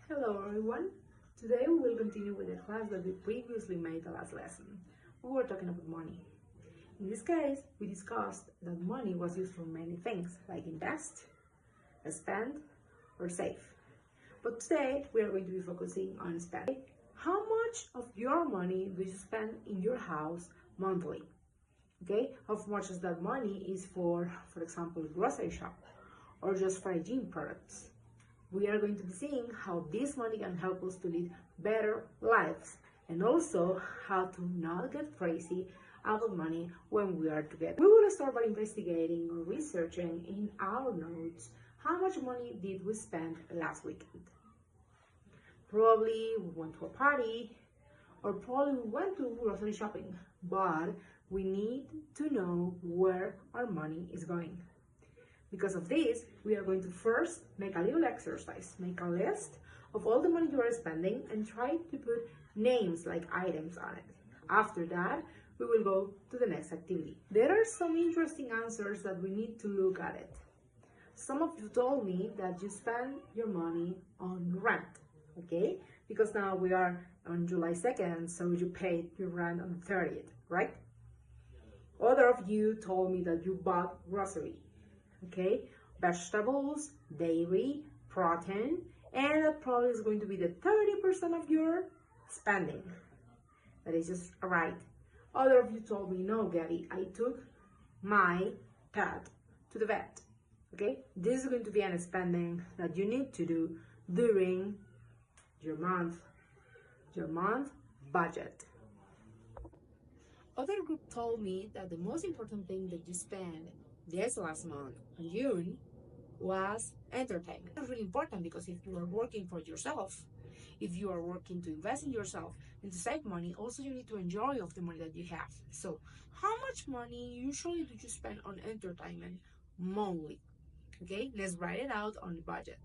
Hello everyone. Today we will continue with the class that we previously made the last lesson. We were talking about money. In this case, we discussed that money was used for many things, like invest, spend, or save. But today we are going to be focusing on spend. How much of your money do you spend in your house monthly? Okay, how much of that money is for example, grocery shop or just for hygiene products? We are going to be seeing how this money can help us to lead better lives and also how to not get crazy about money when we are together. We will start by investigating or researching in our notes how much money did we spend last weekend. Probably we went to a party or probably we went to grocery shopping, but we need to know where our money is going. Because of this, we are going to first make a little exercise, make a list of all the money you are spending and try to put names like items on it. After that, we will go to the next activity. There are some interesting answers that we need to look at it. Some of you told me that you spend your money on rent, okay? Because now we are on July 2nd, so you paid your rent on the 30th, right? Other of you told me that you bought grocery. Okay, vegetables, dairy, protein, and that probably is going to be the 30% of your spending. That is just right. Other of you told me, no, Gabby, I took my pet to the vet. Okay, this is going to be an spending that you need to do during your month budget. Other group told me that the most important thing that you spend this last month, in June, was entertainment. That's really important because if you are working for yourself, if you are working to invest in yourself and to save money, also you need to enjoy of the money that you have. So how much money usually do you spend on entertainment monthly? Okay, let's write it out on the budget.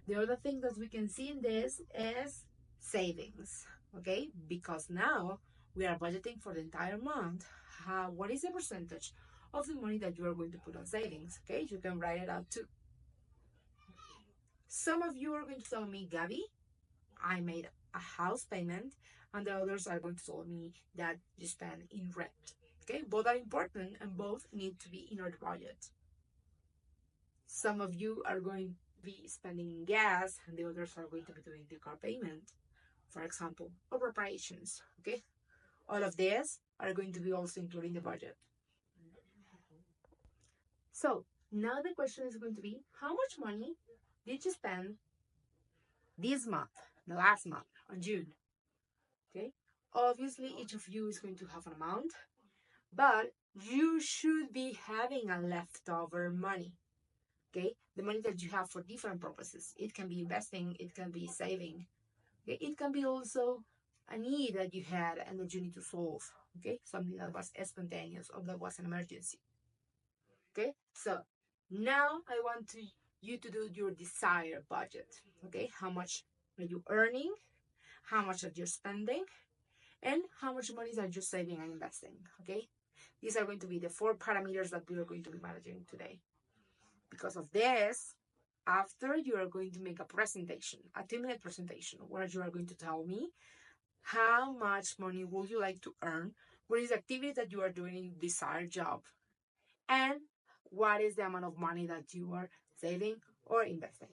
The other thing that we can see in this is savings, okay? Because now we are budgeting for the entire month. What is the percentage of the money that you are going to put on savings? Okay, you can write it out too. Some of you are going to tell me, Gabby, I made a house payment, and the others are going to tell me that you spend in rent. Okay, both are important and both need to be in our budget. Some of you are going to be spending in gas, and the others are going to be doing the car payment, for example, or reparations. Okay, all of these are going to be also included in the budget. So now the question is going to be, how much money did you spend this month, the last month, on June? Okay, obviously each of you is going to have an amount, but you should be having a leftover money. Okay, the money that you have for different purposes. It can be investing, it can be saving. Okay, it can be also a need that you had and that you need to solve. Okay, something that was spontaneous or that was an emergency. Okay, so now I want you to do your desired budget. Okay, how much are you earning, how much are you spending, and how much money are you saving and investing? Okay, these are going to be the 4 parameters that we are going to be managing today. Because of this, after you are going to make a presentation, a 2-minute presentation, where you are going to tell me how much money would you like to earn, what is the activity that you are doing in your desired job, and what is the amount of money that you are saving or investing.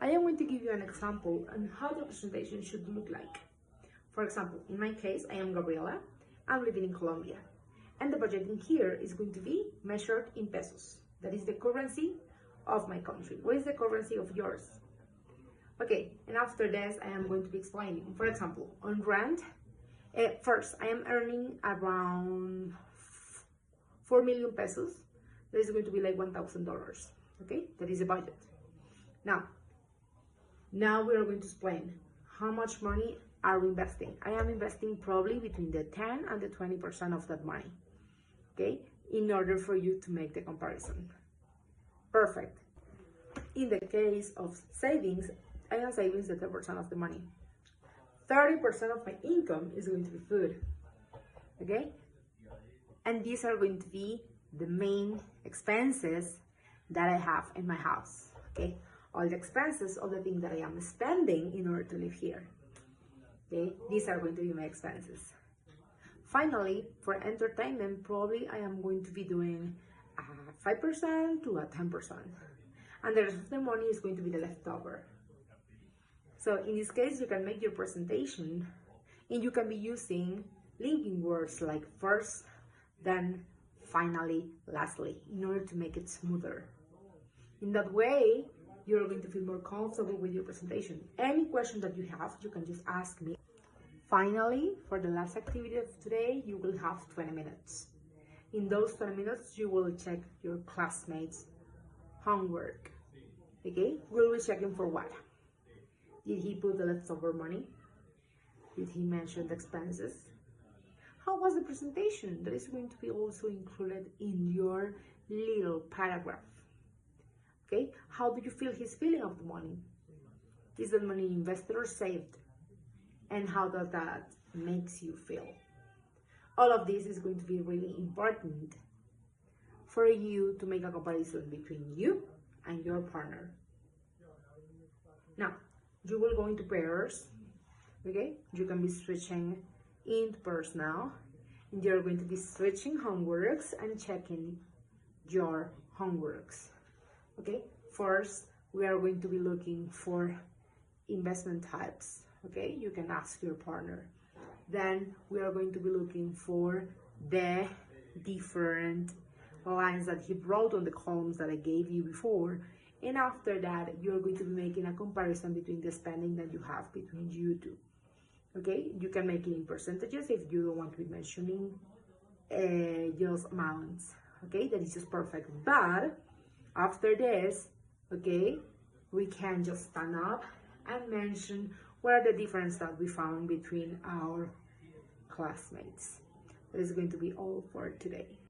I am going to give you an example on how the presentation should look like. For example, in my case, I am Gabriela. I'm living in Colombia. And the budgeting here is going to be measured in pesos. That is the currency of my country. What is the currency of yours? Okay, and after this, I am going to be explaining. For example, on rent, first, I am earning around 4 million pesos. That is going to be like $1,000. Okay, that is the budget. Now we are going to explain how much money are we investing. I am investing probably between the 10 and the 20% of that money. Okay, in order for you to make the comparison. Perfect. In the case of savings, I am saving the 10% of the money. 30% of my income is going to be food. Okay, and these are going to be the main expenses that I have in my house. Okay, all the expenses, all the things that I am spending in order to live here. Okay, these are going to be my expenses. Finally, for entertainment, probably I am going to be doing 5% to a 10%. And the rest of the money is going to be the leftover. So in this case, you can make your presentation and you can be using linking words like first, then, finally, lastly, in order to make it smoother. In that way, you're going to feel more comfortable with your presentation. Any question that you have, you can just ask me. Finally, for the last activity of today, you will have 20 minutes. In those 20 minutes, you will check your classmates' homework. Okay? We'll be checking for what? Did he put the leftover money? Did he mention the expenses? How was the presentation? That is going to be also included in your little paragraph. Okay? How do you feel his feeling of the money? Is the money invested or saved? And how does that makes you feel? All of this is going to be really important for you to make a comparison between you and your partner. Now, you will go into pairs, okay? You can be switching into pairs now, and you're going to be switching homeworks and checking your homeworks, okay? First, we are going to be looking for investment types, okay? You can ask your partner. Then we are going to be looking for the different lines that he wrote on the columns that I gave you before. And after that, you're going to be making a comparison between the spending that you have between you two. Okay, you can make it in percentages if you don't want to be mentioning just amounts. Okay, that is just perfect. But after this, okay, we can just stand up and mention what are the differences that we found between our classmates. That is going to be all for today.